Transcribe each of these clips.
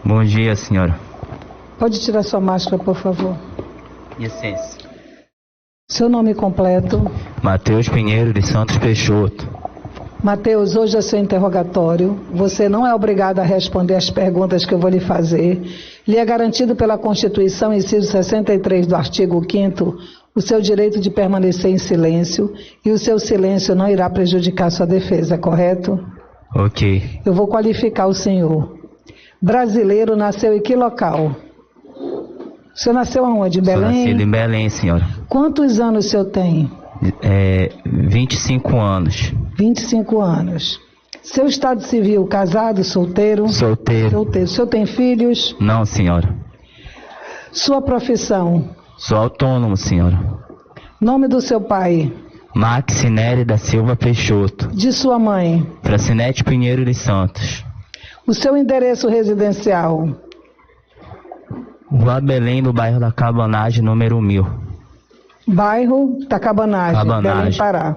Bom dia, senhora. Pode tirar sua máscara, por favor. Licença. Seu nome completo. Matheus Pinheiro de Santos Peixoto. Matheus, hoje é seu interrogatório. Você não é obrigado a responder as perguntas que eu vou lhe fazer. Lhe é garantido pela Constituição, inciso 63 do artigo 5º, o seu direito de permanecer em silêncio, e o seu silêncio não irá prejudicar sua defesa, correto? Ok. Eu vou qualificar o senhor. Brasileiro, nasceu em que local? O senhor nasceu aonde? Em Belém? Sou nascido em Belém, senhora. Quantos anos o senhor tem? 25 anos. 25 anos. Seu estado civil, casado, solteiro? Solteiro. Solteiro. O senhor tem filhos? Não, senhora. Sua profissão? Sou autônomo, senhora. Nome do seu pai? Maxinere da Silva Peixoto. De sua mãe? Francinete Pinheiro de Santos. O seu endereço residencial? Rua Belém, no bairro da Cabanagem, número 1000. Bairro da Cabanagem, Belém, Pará.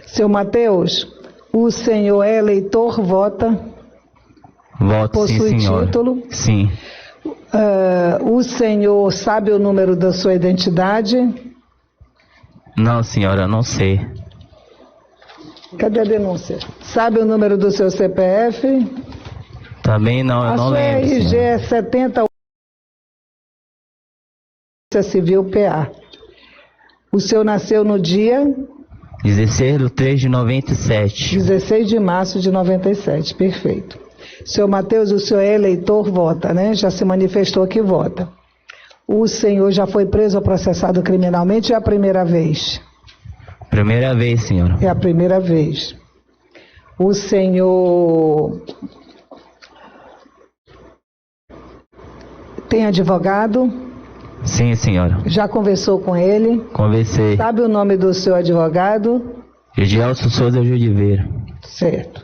Seu Matheus, o senhor é eleitor, vota? Voto, sim, possui senhora. título? Sim. O senhor sabe o número da sua identidade? Não, senhora, não sei. Cadê a denúncia? Sabe o número do seu CPF? Também não, eu não lembro. A sua RG é 70 Civil PA. O senhor nasceu no dia 16/3/97. 16 de março de 97, perfeito. Seu Matheus, o senhor é eleitor, vota, né? Já se manifestou que vota. O senhor já foi preso ou processado criminalmente ou é a primeira vez? Primeira vez, senhora. É a primeira vez. O senhor tem advogado? Sim, senhora. Já conversou com ele? Conversei. Sabe o nome do seu advogado? Gelson Souza Judiveira. Certo.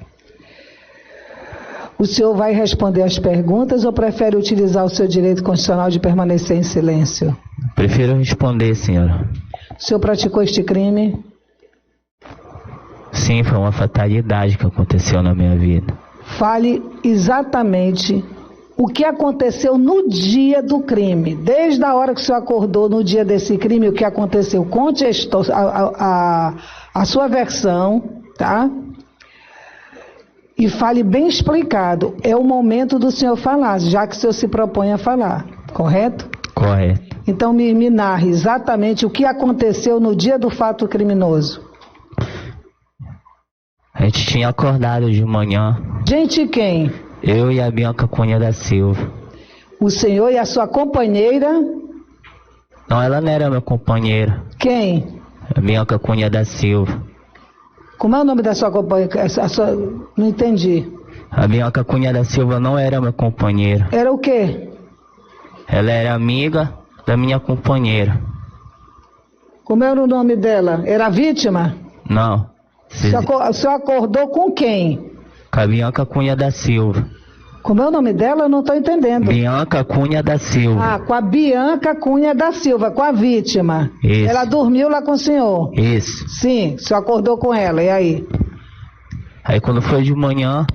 O senhor vai responder as perguntas ou prefere utilizar o seu direito constitucional de permanecer em silêncio? Prefiro responder, senhora. O senhor praticou este crime? Sim, foi uma fatalidade que aconteceu na minha vida. Fale exatamente o que aconteceu no dia do crime. Desde a hora que o senhor acordou no dia desse crime, o que aconteceu. Conte a sua versão, tá? E fale bem explicado. É o momento do senhor falar, já que o senhor se propõe a falar, correto? Correto. Então me narre exatamente o que aconteceu no dia do fato criminoso. A gente tinha acordado de manhã. Gente, quem? Eu e a Bianca Cunha da Silva. O senhor e a sua companheira? Não, ela não era minha companheira. Quem? A Bianca Cunha da Silva. Como é o nome da sua companheira? Não entendi. A Bianca Cunha da Silva não era minha companheira. Era o quê? Ela era amiga da minha companheira. Como era o nome dela? Era a vítima? Não. O senhor acordou com quem? Com a Bianca Cunha da Silva. Como é o nome dela? Eu não estou entendendo. Bianca Cunha da Silva. Ah, com a Bianca Cunha da Silva, com a vítima. Isso. Ela dormiu lá com o senhor? Isso. Sim, o senhor acordou com ela, e aí? Aí quando foi de manhã,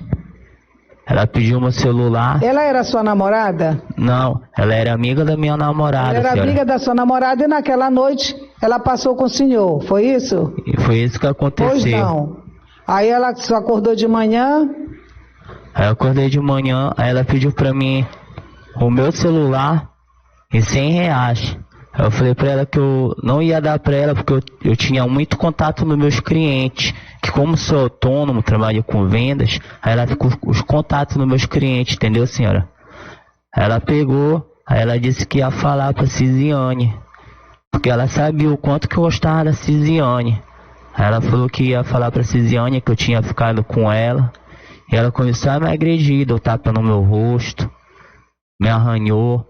ela pediu meu celular. Ela era sua namorada? Não, ela era amiga da minha namorada. Ela era senhora. amiga da sua namorada e naquela noite ela passou com o senhor, foi isso? E foi isso que aconteceu. Pois não. Aí ela só acordou de manhã? Aí eu acordei de manhã, aí ela pediu pra mim o meu celular e R$100. Aí eu falei pra ela que eu não ia dar pra ela porque eu tinha muito contato nos meus clientes. Que como sou autônomo, trabalho com vendas, aí ela ficou com os contatos nos meus clientes, entendeu, senhora? Aí ela pegou, aí ela disse que ia falar pra Cisiane. Porque ela sabia o quanto que eu gostava da Cisiane. Aí ela falou que ia falar pra Cisiane que eu tinha ficado com ela. E ela começou a me agredir, deu tapa no meu rosto, me arranhou.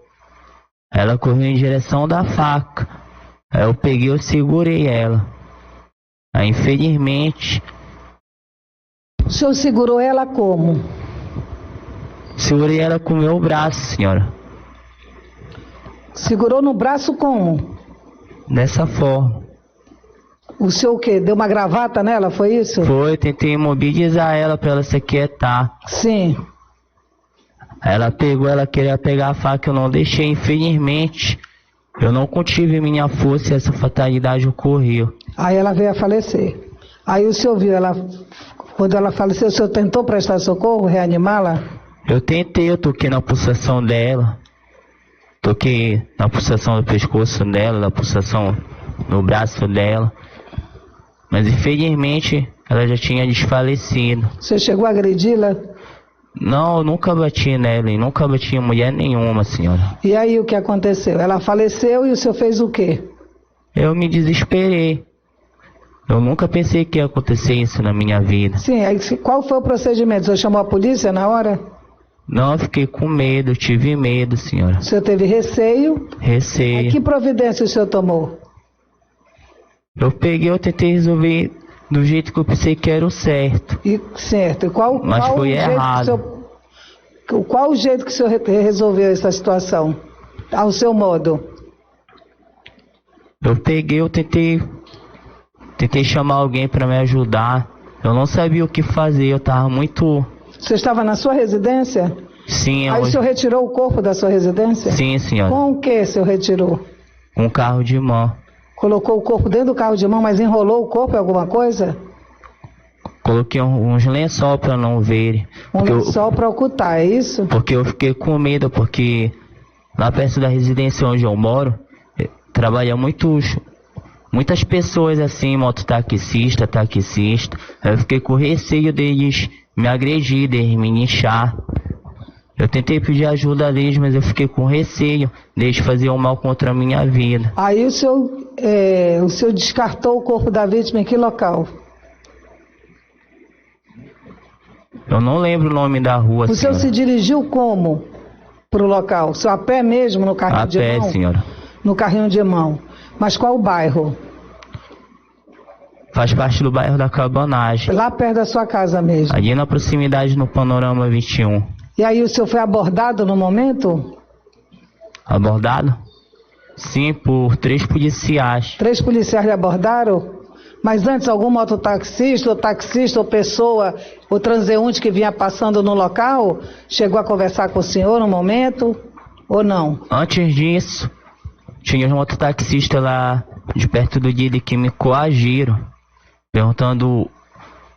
Ela correu em direção da faca. Aí eu peguei e segurei ela. Aí infelizmente... O senhor segurou ela como? Segurei ela com o meu braço, senhora. Segurou no braço como? Dessa forma. O senhor o quê? Deu uma gravata nela, foi isso? Foi, tentei imobilizar ela pra ela se aquietar. Sim. Aí ela pegou, ela queria pegar a faca, eu não deixei, infelizmente. Eu não contive minha força e essa fatalidade ocorreu. Aí ela veio a falecer. Aí o senhor viu, quando ela faleceu, o senhor tentou prestar socorro, reanimá-la? Eu tentei, eu toquei na pulsação dela. Toquei na pulsação do pescoço dela, na pulsação no braço dela. Mas infelizmente ela já tinha desfalecido. Você chegou a agredi-la? Não, eu nunca bati nela e nunca bati em mulher nenhuma, senhora. E aí o que aconteceu? Ela faleceu e o senhor fez o quê? Eu me desesperei. Eu nunca pensei que ia acontecer isso na minha vida. Sim, aí qual foi o procedimento? O senhor chamou a polícia na hora? Não, eu fiquei com medo, tive medo, senhora. O senhor teve receio? Receio. Aí que providência o senhor tomou? Eu tentei resolver do jeito que eu pensei que era o certo. Certo. E Mas foi errado. Qual o jeito que o senhor resolveu essa situação? Ao seu modo? Eu tentei chamar alguém para me ajudar. Eu não sabia o que fazer, eu tava muito... Você estava na sua residência? Sim, Aí o senhor retirou o corpo da sua residência? Sim, senhora. Com o que o senhor retirou? Com um carro de mão. Colocou o corpo dentro do carro de mão, mas enrolou o corpo em alguma coisa? Coloquei uns lençol para não verem. Um lençol para ocultar, é isso? Porque eu fiquei com medo, porque lá perto da residência onde eu moro, trabalha muitas pessoas assim, mototaxista, taxista. Aí eu fiquei com receio deles me agredir, deles me linchar. Eu tentei pedir ajuda deles, mas eu fiquei com receio deles fazer um mal contra a minha vida. Aí o senhor descartou o corpo da vítima em que local? Eu não lembro o nome da rua, O senhor se dirigiu como para o local? O senhor a pé mesmo, no carrinho de mão? A pé, senhora. No carrinho de mão. Mas qual o bairro? Faz parte do bairro da Cabanagem. Lá perto da sua casa mesmo? Ali na proximidade, no Panorama 21. E aí o senhor foi abordado no momento? Abordado? Sim, por 3 policiais. 3 policiais lhe abordaram? Mas antes algum mototaxista, ou taxista, ou pessoa, ou transeunte que vinha passando no local, chegou a conversar com o senhor no momento, ou não? Antes disso, tinha um mototaxista lá de perto do Guide que me coagiram, perguntando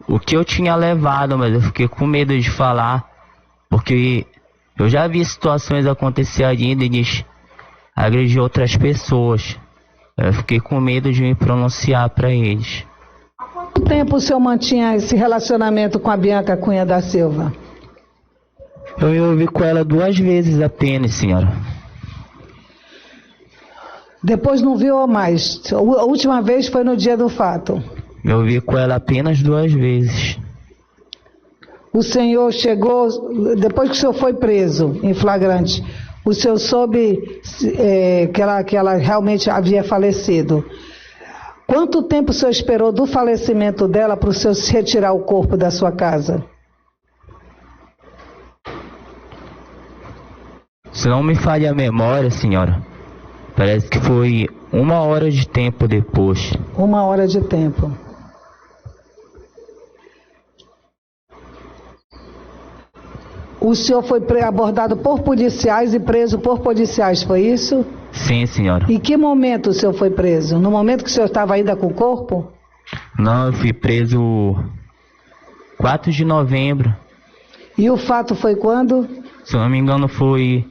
o que eu tinha levado, mas eu fiquei com medo de falar, porque eu já vi situações acontecer ali deles agredir outras pessoas. Eu fiquei com medo de me pronunciar para eles. Há quanto tempo o senhor mantinha esse relacionamento com a Bianca Cunha da Silva? Eu me ouvi com ela 2 vezes apenas, senhora. Depois não viu mais? A última vez foi no dia do fato? Me ouvi com ela apenas 2 vezes. O senhor chegou, depois que o senhor foi preso em flagrante, o senhor soube que ela realmente havia falecido. Quanto tempo o senhor esperou do falecimento dela para o senhor retirar o corpo da sua casa? Se não me falha a memória, senhora, parece que foi 1 hora de tempo depois. 1 hora de tempo. O senhor foi abordado por policiais e preso por policiais, foi isso? Sim, senhora. Em que momento o senhor foi preso? No momento que o senhor estava ainda com o corpo? Não, eu fui preso 4 de novembro. E o fato foi quando? Se eu não me engano, foi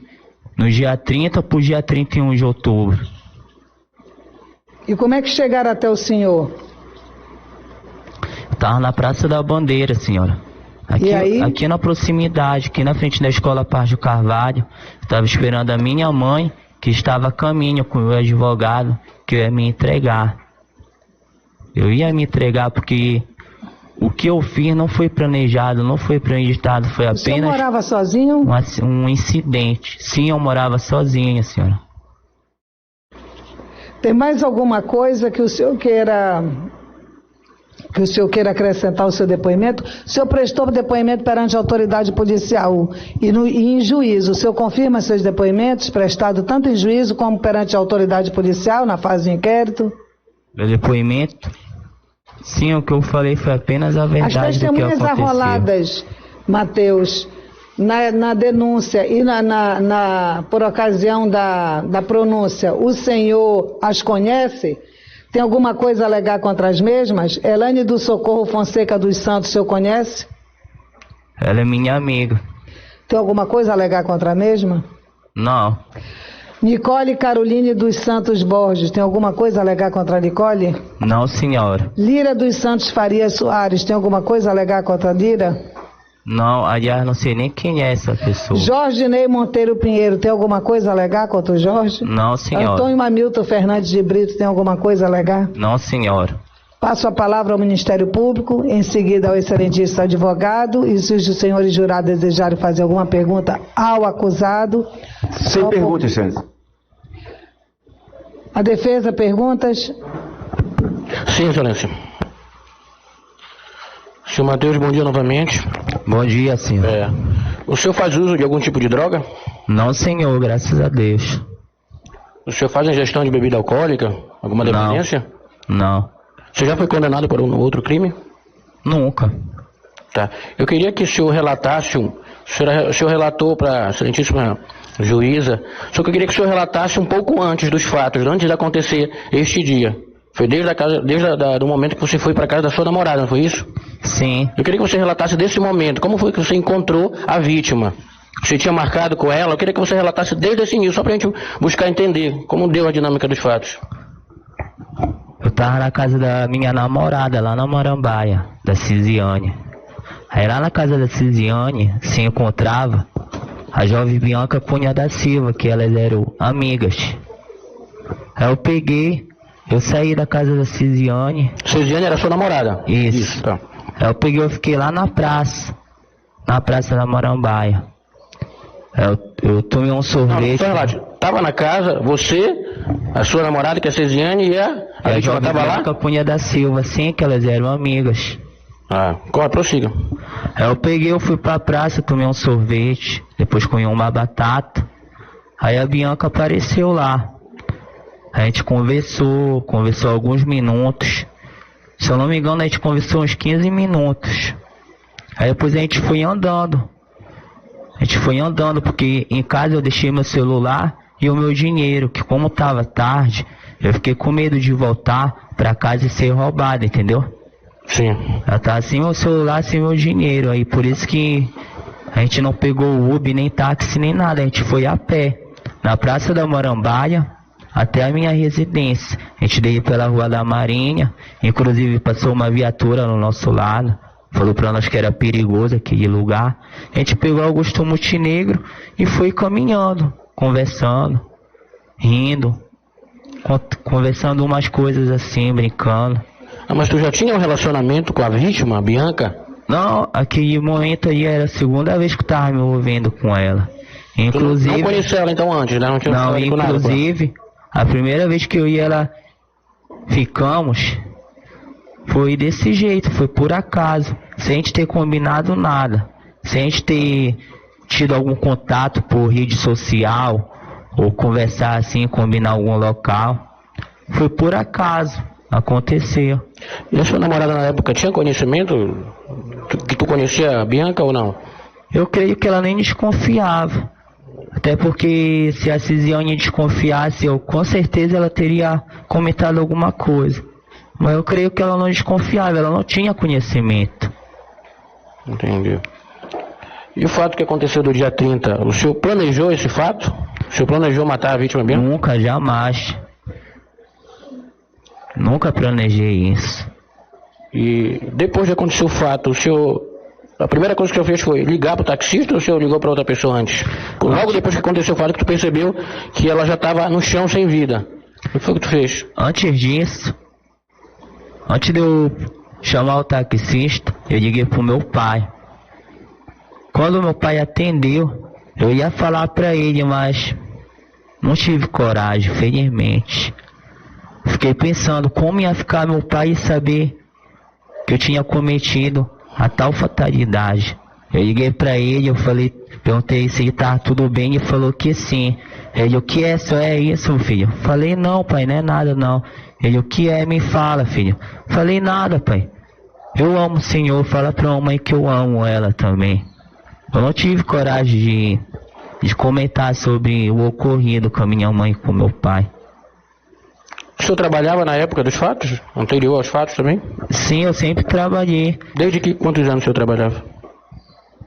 no dia 30 para o dia 31 de outubro. E como é que chegaram até o senhor? Estava na Praça da Bandeira, senhora. Aqui na proximidade, aqui na frente da Escola Paz do Carvalho, estava esperando a minha mãe, que estava a caminho com o advogado, que eu ia me entregar. Eu ia me entregar porque o que eu fiz não foi planejado, não foi premeditado, foi apenas... O senhor morava sozinho? Um incidente. Sim, eu morava sozinha, senhora. Tem mais alguma coisa que o senhor queira acrescentar ao seu depoimento? O senhor prestou depoimento perante a autoridade policial e em juízo. O senhor confirma seus depoimentos prestados tanto em juízo como perante a autoridade policial na fase de inquérito? Meu depoimento? Sim, o que eu falei foi apenas a verdade do que aconteceu. As testemunhas arroladas, Mateus, na denúncia e por ocasião da pronúncia, o senhor as conhece? Tem alguma coisa a alegar contra as mesmas? Elaine do Socorro Fonseca dos Santos, o senhor conhece? Ela é minha amiga. Tem alguma coisa a alegar contra a mesma? Não. Nicole Caroline dos Santos Borges, tem alguma coisa a alegar contra a Nicole? Não, senhora. Lira dos Santos Farias Soares, tem alguma coisa a alegar contra a Lira? Não, aliás, não sei nem quem é essa pessoa. Jorge Ney Monteiro Pinheiro, tem alguma coisa a alegar contra o Jorge? Não, senhora. Antônio Mamilton Fernandes de Brito, tem alguma coisa a alegar? Não, senhora. Passo a palavra ao Ministério Público, em seguida ao excelentíssimo advogado, e se os senhores jurados desejarem fazer alguma pergunta ao acusado... Sem perguntas, excelência. A defesa, perguntas? Sim, excelência. Senhor Matheus, bom dia novamente. Bom dia, senhor. O senhor faz uso de algum tipo de droga? Não, senhor, graças a Deus. O senhor faz ingestão de bebida alcoólica? Alguma dependência? Não. Você já foi condenado por um outro crime? Nunca. Tá. Eu queria que o senhor relatasse, o senhor relatou para a excelentíssima juíza, só que eu queria que o senhor relatasse um pouco antes dos fatos, antes de acontecer este dia. Foi desde o momento que você foi para casa da sua namorada, não foi isso? Sim. Eu queria que você relatasse desse momento, como foi que você encontrou a vítima? Você tinha marcado com ela? Eu queria que você relatasse desde esse início, só pra gente buscar entender como deu a dinâmica dos fatos. Eu tava na casa da minha namorada, lá na Marambaia, da Cisiane. Aí lá na casa da Cisiane se encontrava a jovem Bianca Cunha da Silva, que elas eram amigas. Aí eu saí da casa da Cisiane. Cisiane era sua namorada? Isso. Tá. Aí eu fiquei lá na praça da Marambaia. Eu tomei um sorvete. Não, tava na casa, você, a sua namorada, que é a Cisiane, e a vítima tava lá? Bianca Cunha da Silva, sim, que elas eram amigas. Prossiga. Aí eu fui pra praça, tomei um sorvete, depois comi uma batata. Aí a Bianca apareceu lá. A gente conversou alguns minutos. Se eu não me engano, a gente conversou uns 15 minutos. Aí depois a gente foi andando. Porque em casa eu deixei meu celular e o meu dinheiro, que como tava tarde, eu fiquei com medo de voltar pra casa e ser roubado, entendeu? Sim. Ela tava sem meu celular, sem meu dinheiro, aí por isso que a gente não pegou o Uber, nem táxi, nem nada, a gente foi a pé, na Praça da Marambaia, até a minha residência. A gente veio pela Rua da Marinha, inclusive passou uma viatura no nosso lado, falou pra nós que era perigoso aquele lugar. A gente pegou Augusto Montenegro e foi caminhando, conversando, rindo, conversando umas coisas assim, brincando. Mas tu já tinha um relacionamento com a vítima, a Bianca? Não, aquele momento aí era a segunda vez que eu tava me envolvendo com ela. Inclusive... Tu não conhecia ela então antes, né? Não, inclusive, a primeira vez que eu e ela ficamos, foi desse jeito, foi por acaso, sem a gente ter combinado nada, sem a gente ter tido algum contato por rede social, ou conversar assim, combinar algum local. Foi por acaso, aconteceu. E a sua namorada na época tinha conhecimento que tu conhecia a Bianca ou não? Eu creio que ela nem desconfiava. Até porque se a Cisiane desconfiasse, com certeza ela teria comentado alguma coisa. Mas eu creio que ela não desconfiava, ela não tinha conhecimento. Entendi. E o fato que aconteceu do dia 30, o senhor planejou esse fato? O senhor planejou matar a vítima Bianca? Nunca, jamais. Nunca planejei isso. E depois de acontecer o fato, a primeira coisa que o senhor fez foi ligar para o taxista ou o senhor ligou para outra pessoa antes? Logo depois que aconteceu o fato, que tu percebeu que ela já estava no chão sem vida. O que foi que tu fez? Antes disso, antes de eu chamar o taxista, eu liguei pro meu pai. Quando meu pai atendeu, eu ia falar para ele, mas não tive coragem, felizmente. Fiquei pensando como ia ficar meu pai e saber que eu tinha cometido a tal fatalidade. Eu liguei pra ele, perguntei se ele tava tudo bem, ele falou que sim. Ele, o que é? Só é isso, filho? Falei, não, pai, não é nada não. Ele, o que é? Me fala, filho. Falei, nada, pai. Eu amo o senhor, fala pra mamãe que eu amo ela também. Eu não tive coragem de comentar sobre o ocorrido com a minha mãe e com meu pai. O senhor trabalhava na época dos fatos? Anterior aos fatos também? Sim, eu sempre trabalhei. Quantos anos o senhor trabalhava?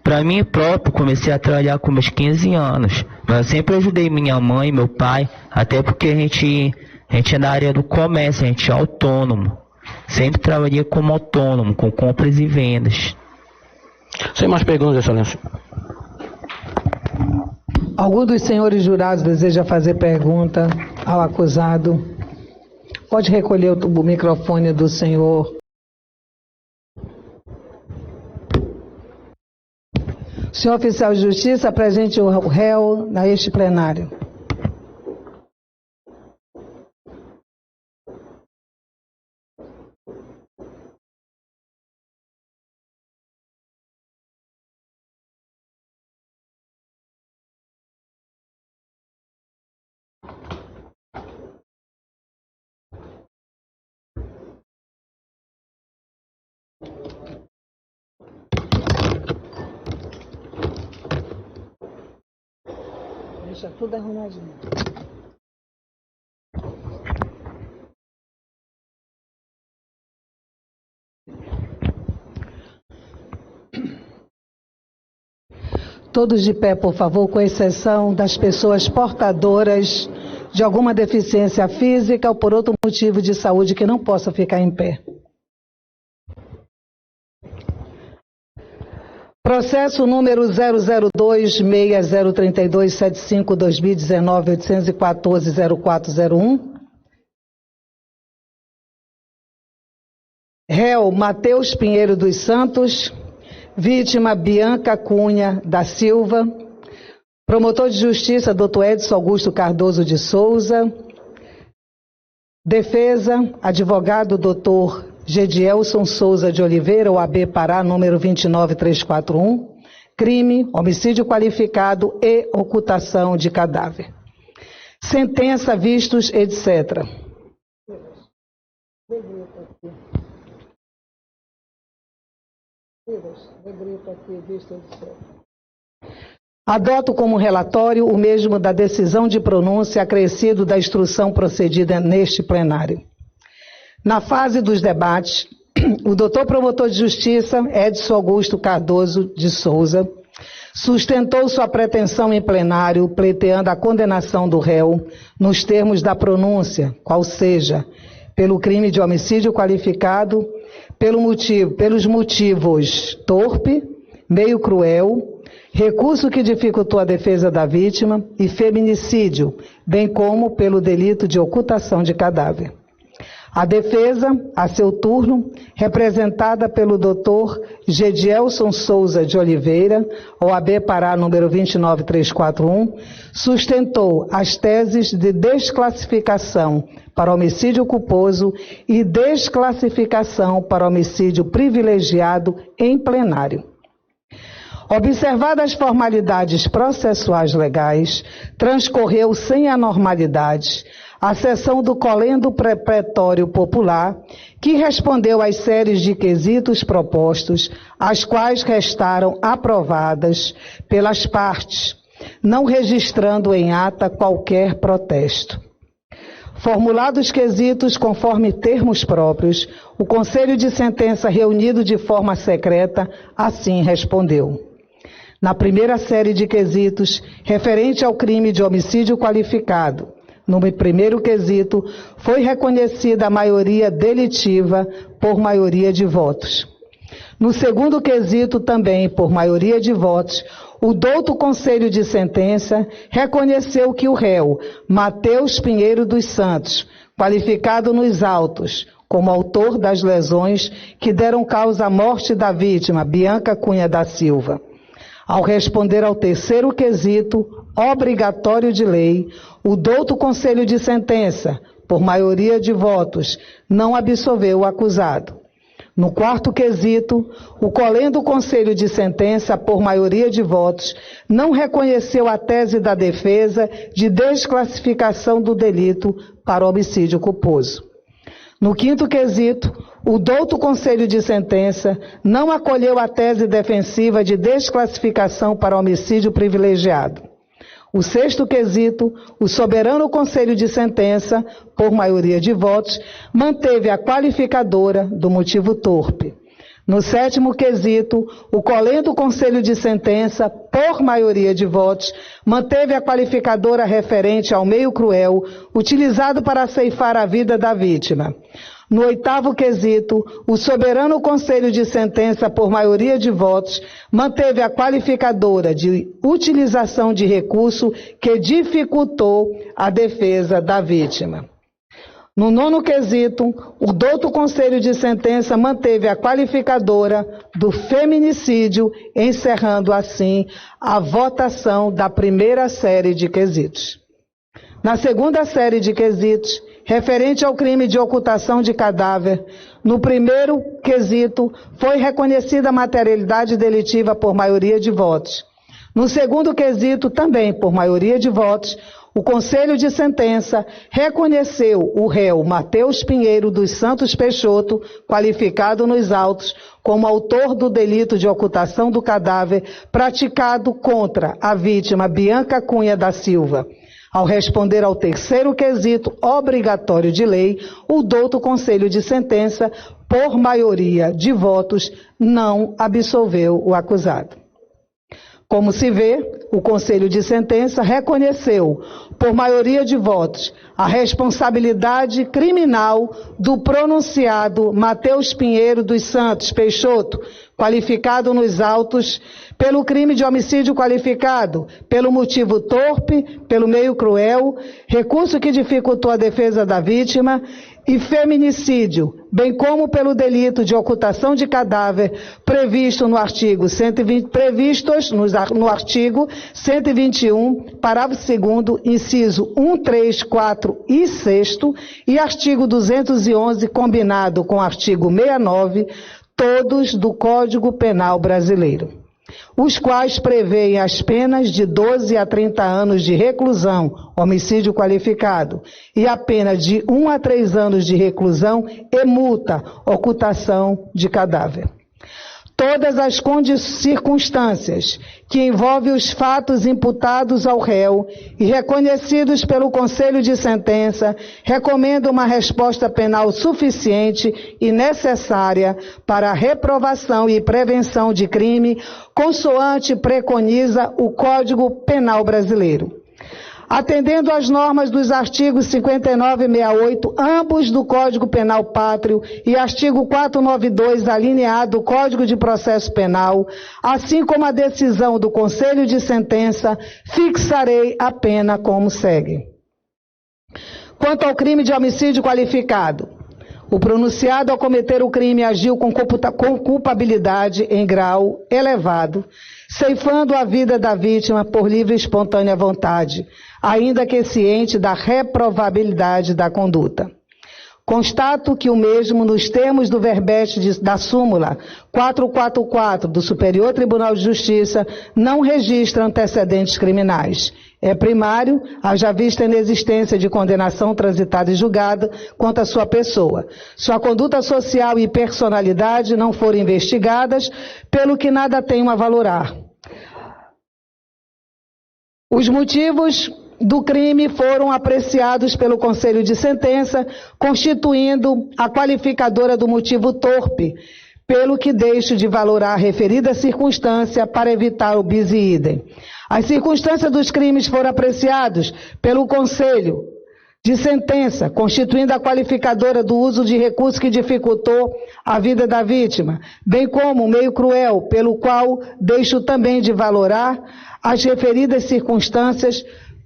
Para mim próprio, comecei a trabalhar com meus 15 anos. Mas eu sempre ajudei minha mãe, meu pai, até porque a gente é da área do comércio, a gente é autônomo. Sempre trabalhei como autônomo, com compras e vendas. Sem mais perguntas, excelência. Algum dos senhores jurados deseja fazer pergunta ao acusado? Pode recolher o microfone do senhor. Senhor oficial de justiça, apresente o réu a este plenário. Deixa tudo arrumadinho. Todos de pé, por favor, com exceção das pessoas portadoras de alguma deficiência física ou por outro motivo de saúde que não possa ficar em pé. Processo número 002-6032-75-2019-814-0401. Réu Matheus Pinheiro dos Santos. Vítima Bianca Cunha da Silva. Promotor de Justiça Dr. Edson Augusto Cardoso de Souza. Defesa, advogado Dr. Gedielson Souza de Oliveira, OAB Pará, número 29341. Crime, homicídio qualificado e ocultação de cadáver. Sentença, vistos, etc. Adoto como relatório o mesmo da decisão de pronúncia acrescido da instrução procedida neste plenário. Na fase dos debates, o doutor promotor de justiça, Edson Augusto Cardoso de Souza, sustentou sua pretensão em plenário, pleiteando a condenação do réu nos termos da pronúncia, qual seja, pelo crime de homicídio qualificado, pelos motivos torpe, meio cruel, recurso que dificultou a defesa da vítima e feminicídio, bem como pelo delito de ocultação de cadáver. A defesa, a seu turno, representada pelo Dr. Gedielson Souza de Oliveira, OAB Pará número 29341, sustentou as teses de desclassificação para homicídio culposo e desclassificação para homicídio privilegiado em plenário. Observadas as formalidades processuais legais, transcorreu sem anormalidades a sessão do colendo pretório popular, que respondeu às séries de quesitos propostos, as quais restaram aprovadas pelas partes, não registrando em ata qualquer protesto. Formulados quesitos conforme termos próprios, o Conselho de Sentença, reunido de forma secreta, assim respondeu. Na primeira série de quesitos, referente ao crime de homicídio qualificado, no primeiro quesito, foi reconhecida a maioria delitiva por maioria de votos. No segundo quesito, também por maioria de votos, o douto Conselho de Sentença reconheceu que o réu, Matheus Pinheiro dos Santos, qualificado nos autos como autor das lesões que deram causa à morte da vítima, Bianca Cunha da Silva. Ao responder ao terceiro quesito, obrigatório de lei, o douto Conselho de Sentença, por maioria de votos, não absolveu o acusado. No quarto quesito, o colendo Conselho de Sentença, por maioria de votos, não reconheceu a tese da defesa de desclassificação do delito para homicídio culposo. No quinto quesito, o douto Conselho de Sentença não acolheu a tese defensiva de desclassificação para homicídio privilegiado. O sexto quesito, o soberano Conselho de Sentença, por maioria de votos, manteve a qualificadora do motivo torpe. No sétimo quesito, o colento Conselho de Sentença, por maioria de votos, manteve a qualificadora referente ao meio cruel, utilizado para ceifar a vida da vítima. No oitavo quesito, o soberano Conselho de Sentença, por maioria de votos, manteve a qualificadora de utilização de recurso que dificultou a defesa da vítima. No nono quesito, o douto Conselho de Sentença manteve a qualificadora do feminicídio, encerrando assim a votação da primeira série de quesitos. Na segunda série de quesitos, referente ao crime de ocultação de cadáver, no primeiro quesito foi reconhecida a materialidade delitiva por maioria de votos. No segundo quesito, também por maioria de votos, o Conselho de Sentença reconheceu o réu Mateus Pinheiro dos Santos Peixoto, qualificado nos autos, como autor do delito de ocultação do cadáver praticado contra a vítima Bianca Cunha da Silva. Ao responder ao terceiro quesito obrigatório de lei, o douto Conselho de Sentença, por maioria de votos, não absolveu o acusado. Como se vê, o Conselho de Sentença reconheceu, por maioria de votos, a responsabilidade criminal do pronunciado Mateus Pinheiro dos Santos Peixoto, qualificado nos autos pelo crime de homicídio qualificado, pelo motivo torpe, pelo meio cruel, recurso que dificultou a defesa da vítima, e feminicídio, bem como pelo delito de ocultação de cadáver previsto no artigo 121, parágrafo 2º, inciso 1, 3, 4 e 6º, e artigo 211, combinado com o artigo 69, todos do Código Penal Brasileiro, os quais prevêem as penas de 12 a 30 anos de reclusão, homicídio qualificado, e a pena de 1 a 3 anos de reclusão e multa, ocultação de cadáver. Todas as circunstâncias que envolvem os fatos imputados ao réu e reconhecidos pelo Conselho de Sentença recomendam uma resposta penal suficiente e necessária para a reprovação e prevenção de crime, consoante preconiza o Código Penal Brasileiro. Atendendo às normas dos artigos 59 e 68, ambos do Código Penal Pátrio, e artigo 492, alineado do Código de Processo Penal, assim como a decisão do Conselho de Sentença, fixarei a pena como segue. Quanto ao crime de homicídio qualificado, o pronunciado ao cometer o crime agiu com culpabilidade em grau elevado, ceifando a vida da vítima por livre e espontânea vontade, ainda que ciente da reprovabilidade da conduta. Constato que o mesmo, nos termos do verbete da súmula 444 do Superior Tribunal de Justiça, não registra antecedentes criminais. É primário, haja vista a inexistência de condenação transitada e julgada contra a sua pessoa. Sua conduta social e personalidade não foram investigadas, pelo que nada tenho a valorar. Os motivos do crime foram apreciados pelo Conselho de Sentença, constituindo a qualificadora do motivo torpe, pelo que deixo de valorar a referida circunstância para evitar o bis e idem. As circunstâncias dos crimes foram apreciados pelo Conselho de Sentença, constituindo a qualificadora do uso de recurso que dificultou a vida da vítima, bem como o meio cruel, pelo qual deixo também de valorar as referidas circunstâncias,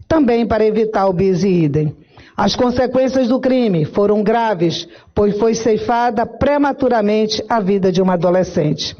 também para evitar o bis e idem. As consequências do crime foram graves, pois foi ceifada prematuramente a vida de uma adolescente.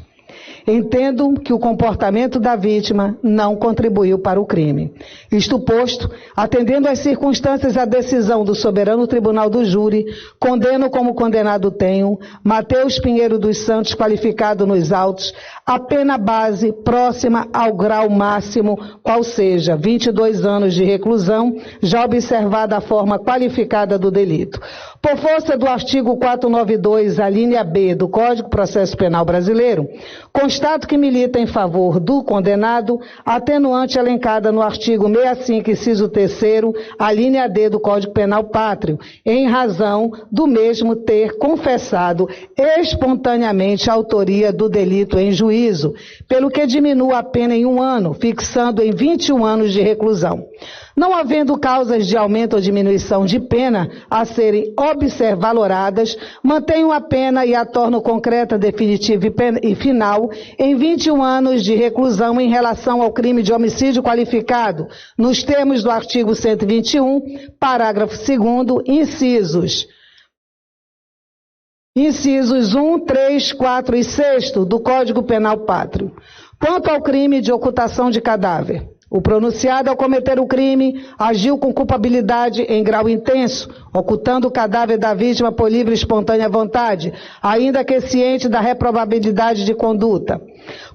Entendo que o comportamento da vítima não contribuiu para o crime. Isto posto, atendendo às circunstâncias da decisão do Soberano Tribunal do Júri, condeno como condenado tenho Mateus Pinheiro dos Santos, qualificado nos autos, a pena base próxima ao grau máximo, qual seja 22 anos de reclusão, já observada a forma qualificada do delito. Por força do artigo 492, a linha B do Código de Processo Penal Brasileiro, constato que milita em favor do condenado a atenuante elencada no artigo 65, inciso 3º, a linha D do Código Penal Pátrio, em razão do mesmo ter confessado espontaneamente a autoria do delito em juízo, pelo que diminua a pena em 1 ano, fixando em 21 anos de reclusão. Não havendo causas de aumento ou diminuição de pena a serem valoradas, mantenho a pena e a torno concreta, definitiva e final em 21 anos de reclusão em relação ao crime de homicídio qualificado, nos termos do artigo 121, parágrafo 2º, incisos 1, 3, 4 e 6º do Código Penal Pátrio. Quanto ao crime de ocultação de cadáver, o pronunciado, ao cometer o crime, agiu com culpabilidade em grau intenso, ocultando o cadáver da vítima por livre e espontânea vontade, ainda que ciente da reprovabilidade de conduta.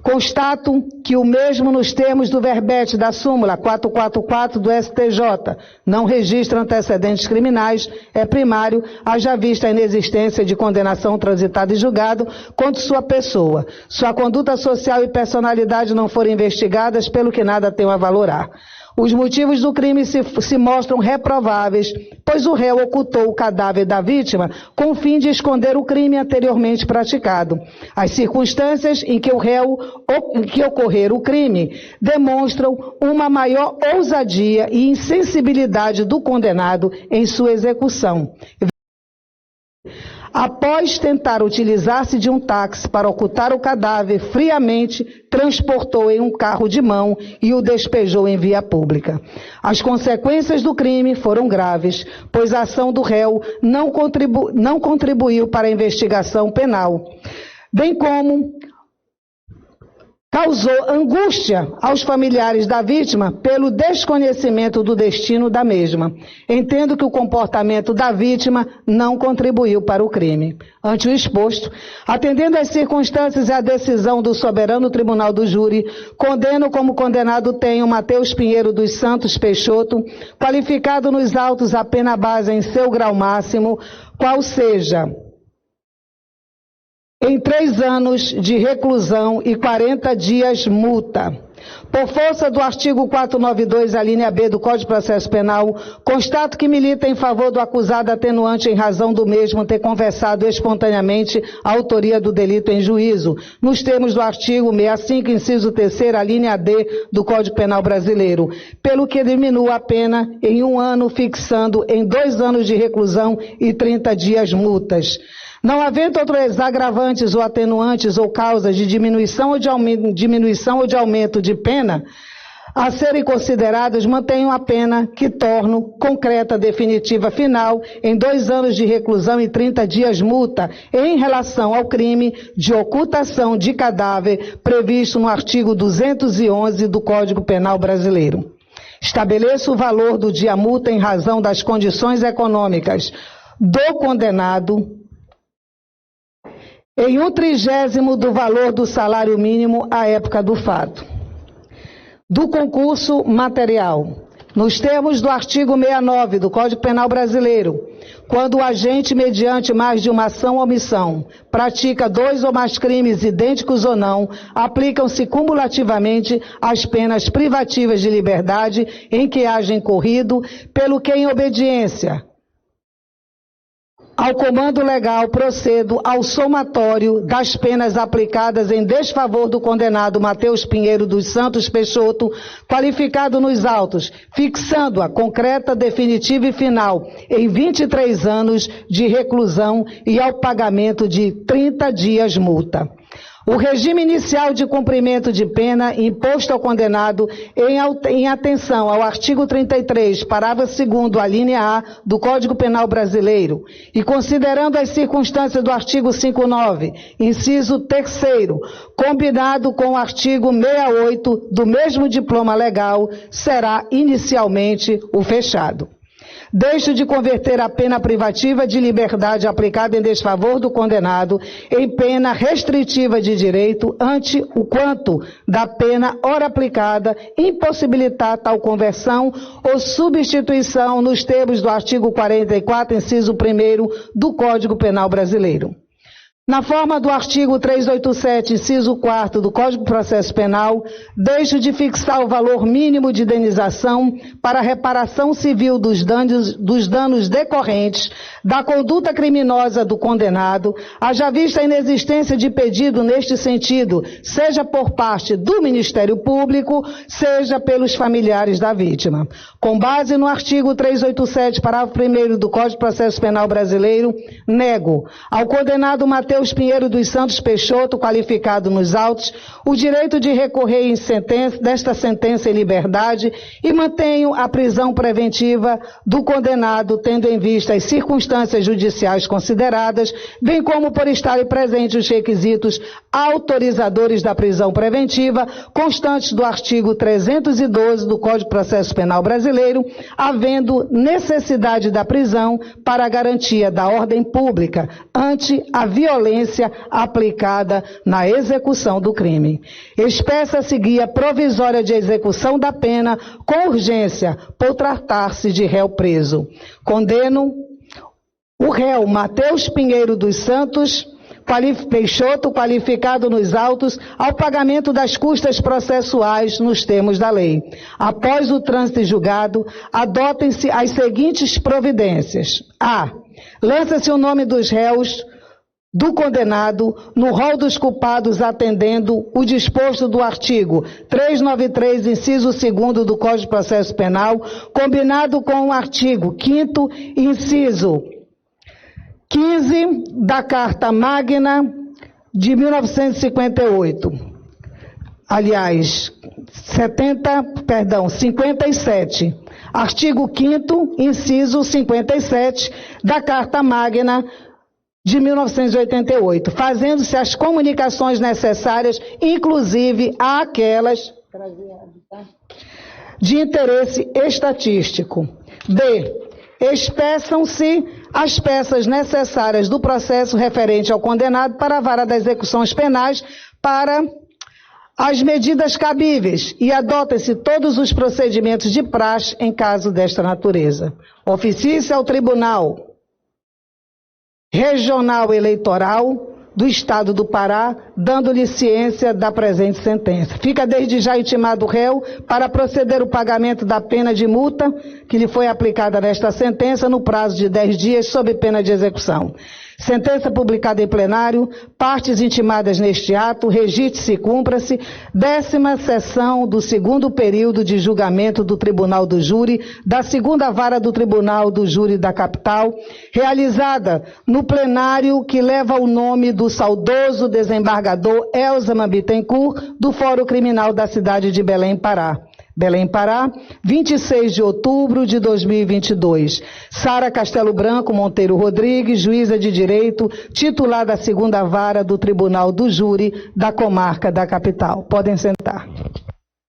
Constato que o mesmo nos termos do verbete da súmula 444 do STJ não registra antecedentes criminais, é primário, haja vista a inexistência de condenação transitada e julgado contra sua pessoa. Sua conduta social e personalidade não foram investigadas, pelo que nada tenho a valorar. Os motivos do crime se mostram reprováveis, pois o réu ocultou o cadáver da vítima com o fim de esconder o crime anteriormente praticado. As circunstâncias em que ocorrer o crime demonstram uma maior ousadia e insensibilidade do condenado em sua execução. Após tentar utilizar-se de um táxi para ocultar o cadáver, friamente transportou em um carro de mão e o despejou em via pública. As consequências do crime foram graves, pois a ação do réu não contribuiu para a investigação penal, bem como causou angústia aos familiares da vítima pelo desconhecimento do destino da mesma. Entendo que o comportamento da vítima não contribuiu para o crime. Ante o exposto, atendendo às circunstâncias e à decisão do soberano tribunal do júri, condeno como condenado tenho Matheus Pinheiro dos Santos Peixoto, qualificado nos autos a pena base em seu grau máximo, qual seja em 3 anos de reclusão e 40 dias multa. Por força do artigo 492, a linha B do Código de Processo Penal, constato que milita em favor do acusado atenuante em razão do mesmo ter confessado espontaneamente a autoria do delito em juízo, nos termos do artigo 65, inciso 3º, a linha D do Código Penal Brasileiro, pelo que diminua a pena em 1 ano, fixando em 2 anos de reclusão e 30 dias multas. Não havendo outros agravantes ou atenuantes ou causas de diminuição ou de aumento de pena a serem consideradas, mantenho a pena que torno concreta, definitiva, final, em 2 anos de reclusão e 30 dias multa, em relação ao crime de ocultação de cadáver previsto no artigo 211 do Código Penal Brasileiro. Estabeleço o valor do dia multa em razão das condições econômicas do condenado em 1/30 do valor do salário mínimo à época do fato. Do concurso material, nos termos do artigo 69 do Código Penal Brasileiro, quando o agente, mediante mais de uma ação ou omissão, pratica 2 ou mais crimes idênticos ou não, aplicam-se cumulativamente as penas privativas de liberdade em que haja incorrido, pelo que, em obediência ao comando legal, procedo ao somatório das penas aplicadas em desfavor do condenado Matheus Pinheiro dos Santos Peixoto, qualificado nos autos, fixando-a concreta, definitiva e final em 23 anos de reclusão e ao pagamento de 30 dias multa. O regime inicial de cumprimento de pena imposto ao condenado em atenção ao artigo 33, parágrafo 2º, a linha A do Código Penal Brasileiro, e considerando as circunstâncias do artigo 59, inciso 3º, combinado com o artigo 68 do mesmo diploma legal, será inicialmente o fechado. deixo de converter a pena privativa de liberdade aplicada em desfavor do condenado em pena restritiva de direito ante o quanto da pena ora aplicada impossibilitar tal conversão ou substituição nos termos do artigo 44, inciso 1º do Código Penal Brasileiro. Na forma do artigo 387, inciso 4º do Código de Processo Penal, deixo de fixar o valor mínimo de indenização para reparação civil dos danos decorrentes da conduta criminosa do condenado, haja vista a inexistência de pedido neste sentido, seja por parte do Ministério Público, seja pelos familiares da vítima. Com base no artigo 387, parágrafo 1º do Código de Processo Penal Brasileiro, nego ao condenado Mateus Pinheiro dos Santos Peixoto, qualificado nos autos, o direito de recorrer desta sentença em liberdade e mantenho a prisão preventiva do condenado, tendo em vista as circunstâncias judiciais consideradas, bem como por estarem presentes os requisitos autorizadores da prisão preventiva, constantes do artigo 312 do Código de Processo Penal Brasileiro, havendo necessidade da prisão para a garantia da ordem pública ante a violência aplicada na execução do crime. Expressa-se guia provisória de execução da pena com urgência, por tratar-se de réu preso. Condeno o réu Mateus Pinheiro dos Santos Peixoto, qualificado nos autos, ao pagamento das custas processuais nos termos da lei. Após o trânsito em julgado, adotem-se as seguintes providências. A. Lança-se o nome dos réus do condenado no rol dos culpados, atendendo o disposto do artigo 393, inciso 2º do Código de Processo Penal, combinado com o artigo 5º, inciso 15 da Carta Magna de 1958. Aliás, 57. Artigo 5º, inciso 57 da Carta Magna de 1988, fazendo-se as comunicações necessárias, inclusive aquelas de interesse estatístico. D. Expressam-se as peças necessárias do processo referente ao condenado para a vara das execuções penais para as medidas cabíveis e adotem-se todos os procedimentos de praxe em caso desta natureza. Oficie-se ao Tribunal Regional Eleitoral do Estado do Pará, dando-lhe ciência da presente sentença. Fica desde já intimado o réu para proceder o pagamento da pena de multa que lhe foi aplicada nesta sentença no prazo de 10 dias sob pena de execução. Sentença publicada em plenário, partes intimadas neste ato, registre-se e cumpra-se, 10ª sessão do 2º período de julgamento do Tribunal do Júri, da 2ª Vara do Tribunal do Júri da Capital, realizada no plenário que leva o nome do saudoso desembargador Elzaman Bittencourt, do Fórum Criminal da cidade de Belém, Pará. Belém, Pará, 26 de outubro de 2022. Sara Castelo Branco Monteiro Rodrigues, juíza de direito, titular da 2ª Vara do Tribunal do Júri da Comarca da Capital. Podem sentar.